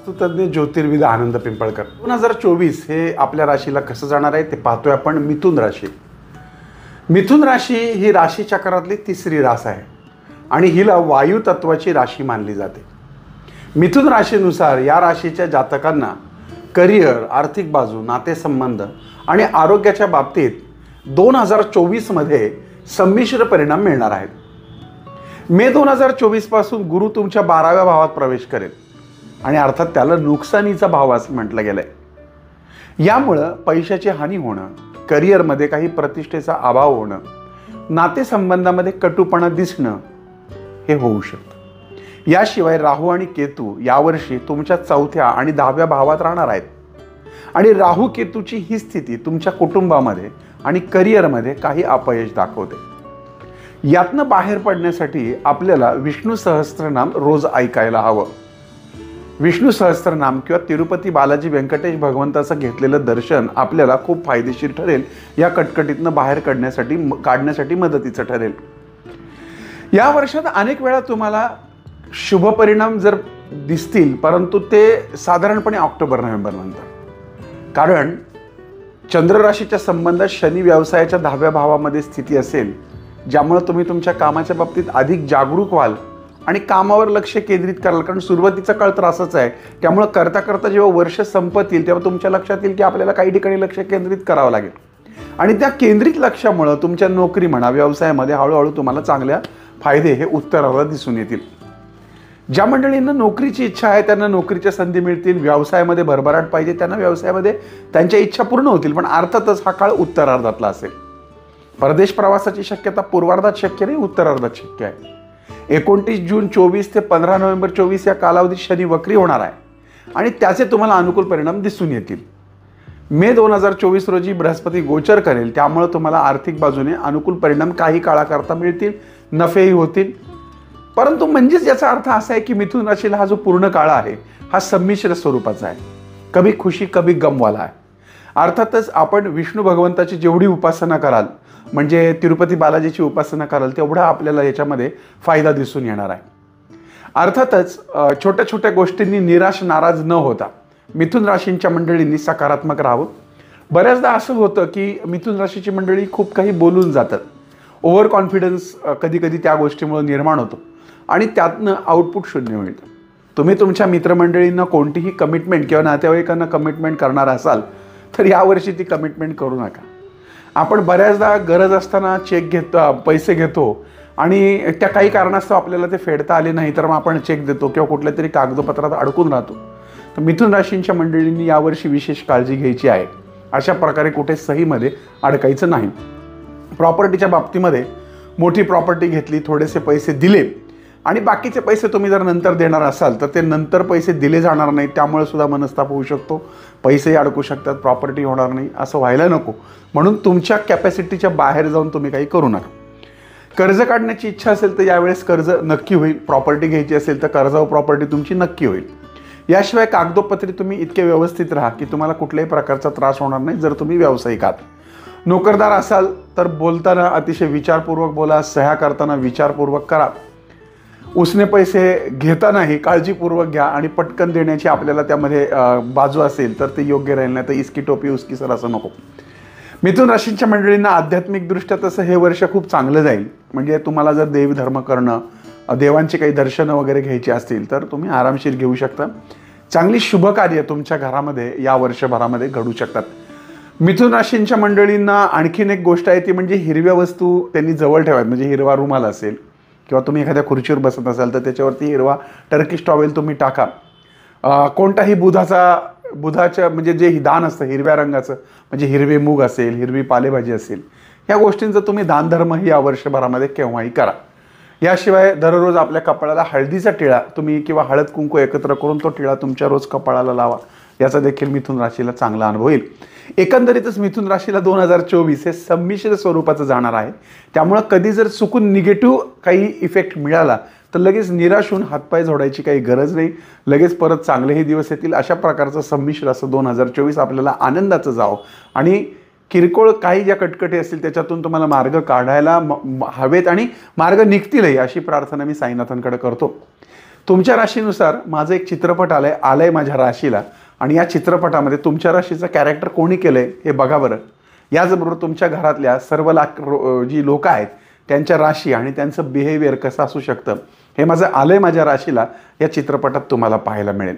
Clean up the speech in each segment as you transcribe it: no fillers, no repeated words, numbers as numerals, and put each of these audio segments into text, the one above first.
वास्तुतज्ञ ज्योतिर्विद आनंद पिंपळकर. 2024 हे आपल्या राशीला कसं जाणार आहे ते पाहतोय आपण. मिथुन राशी. मिथुन राशी ही राशी चक्रातली तिसरी रास आहे आणि हिला वायू तत्वाची राशी मानली जाते. मिथुन राशीनुसार या राशीच्या जातकांना करिअर, आर्थिक बाजू, नातेसंबंध आणि आरोग्याच्या बाबतीत 2024 मध्ये संमिश्र परिणाम मिळणार आहेत. मे 2024 पासून गुरु तुमच्या 12व्या भावात प्रवेश करेल आणि अर्थात त्याला नुकसानीचा भाव असं म्हटलं गेलंय. यामुळं पैशाची हानी होणं, करिअरमध्ये काही प्रतिष्ठेचा अभाव होणं, नातेसंबंधामध्ये कटुपणा दिसणं हे होऊ शकतं. याशिवाय राहू आणि केतू यावर्षी तुमच्या 4थ्या आणि 10व्या भावात राहणार आहेत आणि राहू केतूची ही स्थिती तुमच्या कुटुंबामध्ये आणि करिअरमध्ये काही अपयश दाखवते. यातनं बाहेर पडण्यासाठी आपल्याला विष्णू सहस्त्रनाम रोज ऐकायला हवं. विष्णू सहस्त्रनाम किंवा तिरुपती बालाजी व्यंकटेश भगवंताचं घेतलेलं दर्शन आपल्याला खूप फायदेशीर ठरेल. या कटकटीतनं बाहेर काढण्यासाठी मदतीचं ठरेल. या वर्षात अनेक वेळा तुम्हाला शुभ परिणाम जर दिसतील, परंतु ते साधारणपणे ऑक्टोबर-नोव्हेंबर नंतर. कारण चंद्र राशीच्या संबंधात शनी व्यवसायाच्या 10व्या भावामध्ये स्थिती असेल, ज्यामुळे तुम्ही तुमच्या कामाच्या बाबतीत अधिक जागरूक व्हाल आणि कामावर लक्ष केंद्रित कराल. कारण सुरुवातीचा काळ तर असंच आहे. त्यामुळे करता करता जेव्हा वर्ष संपतील तेव्हा तुमच्या लक्षात येईल की आपल्याला काही ठिकाणी लक्ष केंद्रित करावं लागेल आणि त्या केंद्रित लक्षामुळं तुमच्या नोकरी म्हणा, व्यवसायामध्ये हळूहळू तुम्हाला चांगल्या फायदे हे उत्तराला दिसून येतील. ज्या मंडळींना नोकरीची इच्छा आहे त्यांना नोकरीच्या संधी मिळतील. व्यवसायामध्ये भरभराट पाहिजे त्यांना व्यवसायामध्ये त्यांच्या इच्छा पूर्ण होतील. पण अर्थातच हा काळ उत्तरार्धातला असेल. परदेश प्रवासाची शक्यता पूर्वार्धात शक्य नाही, उत्तरार्धात शक्य आहे. 29 जून 24 ते 15 नोव्हेंबर 24 या कालावधीत शनी वक्री होणार आहे आणि त्याचे तुम्हाला अनुकूल परिणाम दिसून येतील. मे 2024 रोजी बृहस्पती गोचर करेल, त्यामुळे तुम्हाला आर्थिक बाजूने अनुकूल परिणाम काही काळाकरता मिळतील, नफेही होतील. परंतु म्हणजेच याचा अर्थ असा आहे की मिथुन राशीला हा जो पूर्ण काळ आहे हा संमिश्र स्वरूपाचा आहे. कभी खुशी कभी गमवाला आहे. अर्थातच आपण विष्णू भगवंताची जेवढी उपासना कराल, म्हणजे तिरुपती बालाजीची उपासना कराल, तेवढा आपल्याला याच्यामध्ये फायदा दिसून येणार आहे. अर्थातच छोट्या छोट्या गोष्टींनी निराश नाराज न होता मिथुन राशींच्या मंडळींनी सकारात्मक राहावं. बऱ्याचदा असं होतं की मिथुन राशीची मंडळी खूप काही बोलून जातात. ओव्हर कॉन्फिडन्स कधी कधी त्या गोष्टीमुळे निर्माण होतो आणि त्यातनं आउटपुट शून्य मिळतं. तुम्ही तुमच्या मित्रमंडळींना कोणतीही कमिटमेंट किंवा नातेवाईकांना कमिटमेंट करणार असाल तर यावर्षी ती कमिटमेंट करू नका. आपण बऱ्याचदा गरज असताना चेक घेतो, पैसे घेतो आणि त्या काही कारणास्तव आपल्याला ते फेडता आले नाही तर मग आपण चेक देतो किंवा कुठल्या तरी कागदपत्रात अडकून राहतो. तर मिथुन राशींच्या मंडळींनी यावर्षी विशेष काळजी घ्यायची आहे. अशा प्रकारे कुठे सहीमध्ये अडकायचं नाही. प्रॉपर्टीच्या बाबतीमध्ये मोठी प्रॉपर्टी घेतली, थोडेसे पैसे दिले आणि बाकीचे पैसे तुम्ही जर नंतर देणार असाल तर ते नंतर पैसे दिले जाणार नाहीत. त्यामुळे सुद्धा मनस्ताप होऊ शकतो, पैसेही अडकू शकतात, प्रॉपर्टी होणार नाही. असं व्हायला नको. म्हणून तुमच्या कॅपॅसिटीच्या बाहेर जाऊन तुम्ही काही करू नका. कर्ज काढण्याची इच्छा असेल तर यावेळेस कर्ज नक्की होईल. प्रॉपर्टी घ्यायची असेल तर कर्जावर प्रॉपर्टी तुमची नक्की होईल. याशिवाय कागदोपत्री तुम्ही इतके व्यवस्थित राहा की तुम्हाला कुठल्याही प्रकारचा त्रास होणार नाही. जर तुम्ही व्यावसायिक आहात, नोकरदार असाल तर बोलताना अतिशय विचारपूर्वक बोला, सह्या करताना विचारपूर्वक करा. उसने पैसे घेतानाही काळजीपूर्वक घ्या आणि पटकन देण्याची आपल्याला त्यामध्ये बाजू असेल तर ते योग्य राहील. नाही तर इसकी टोपी उसकी सर असं नको. मिथुन राशींच्या मंडळींना आध्यात्मिकदृष्ट्या तसं हे वर्ष खूप चांगलं जाईल. म्हणजे तुम्हाला जर देवधर्म करणं, देवांची काही दर्शनं वगैरे घ्यायची असतील तर तुम्ही आरामशीर घेऊ शकता. चांगली शुभ कार्य तुमच्या घरामध्ये या वर्षभरामध्ये घडू शकतात. मिथुन राशींच्या मंडळींना आणखीन एक गोष्ट आहे ती म्हणजे हिरव्या वस्तू त्यांनी जवळ ठेवायला. म्हणजे हिरवा रुमाल असेल किंवा तुम्ही एखाद्या खुर्चीवर बसत असाल तर त्याच्यावरती हिरवा टर्किश टॉवेल तुम्ही टाका. कोणताही बुधाच्या म्हणजे जे दान असतं हिरव्या रंगाचं, म्हणजे हिरवे मूग असेल, हिरवी पालेभाजी असेल, ह्या गोष्टींचं तुम्ही दानधर्मही या वर्षभरामध्ये केव्हाही करा. याशिवाय दररोज आपल्या कपाळाला हळदीचा टिळा तुम्ही किंवा हळद कुंकू एकत्र करून तो टिळा तुमच्या रोज कपाळाला लावा. याचा देखील मिथुन राशीला चांगला अनुभव येईल. एकंदरीतच मिथुन राशीला 2024 हे संमिश्र स्वरूपाचं जाणार आहे. त्यामुळं कधी जर चुकून निगेटिव्ह काही इफेक्ट मिळाला तर लगेच निराश होऊन हातपाय जोडायची काही गरज नाही. लगेच परत चांगलेही दिवस येतील. अशा प्रकारचं संमिश्र असं 2024 आपल्याला आनंदाचं जावं आणि किरकोळ काही ज्या कटकटी असतील त्याच्यातून तुम्हाला मार्ग काढायला हवेत आणि मार्ग निघतीलही अशी प्रार्थना मी साईनाथांकडे करतो. तुमच्या राशीनुसार माझं एक चित्रपट आलंय माझ्या राशीला, आणि या चित्रपटामध्ये तुमच्या राशीचं कॅरेक्टर कोणी केलंय हे बघा बरं. याचबरोबर तुमच्या घरातल्या सर्व जी लोक आहेत त्यांच्या राशी आणि त्यांचं बिहेवियर कसं असू शकतं हे माझं आलंय माझ्या राशीला या चित्रपटात तुम्हाला पाहायला मिळेल.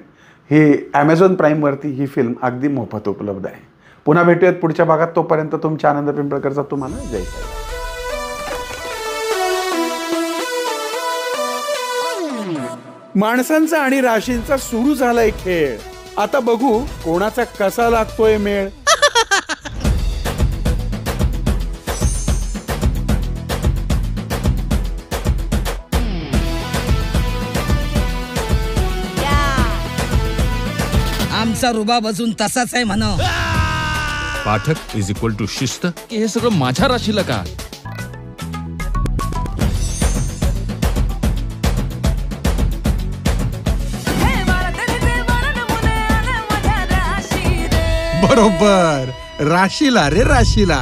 ही ॲमेझॉन प्राईमवरती ही फिल्म अगदी मोफत उपलब्ध आहे. पुन्हा भेटूयात पुढच्या भागात. तोपर्यंत तुमच्या आनंद पिंपळकरचा तुम्हाला जय साई. माणसांचा आणि राशींचा सुरू झालाय खेळ. आता बघू कोणाचा कसा लागतोय मेळ. आमचा रुबाब अजून तसाच आहे म्हणा. पाठक इज इक्वल टू शिस्त. हे सगळं माझ्या राशीला का? बरोबर, राशीला रे राशीला.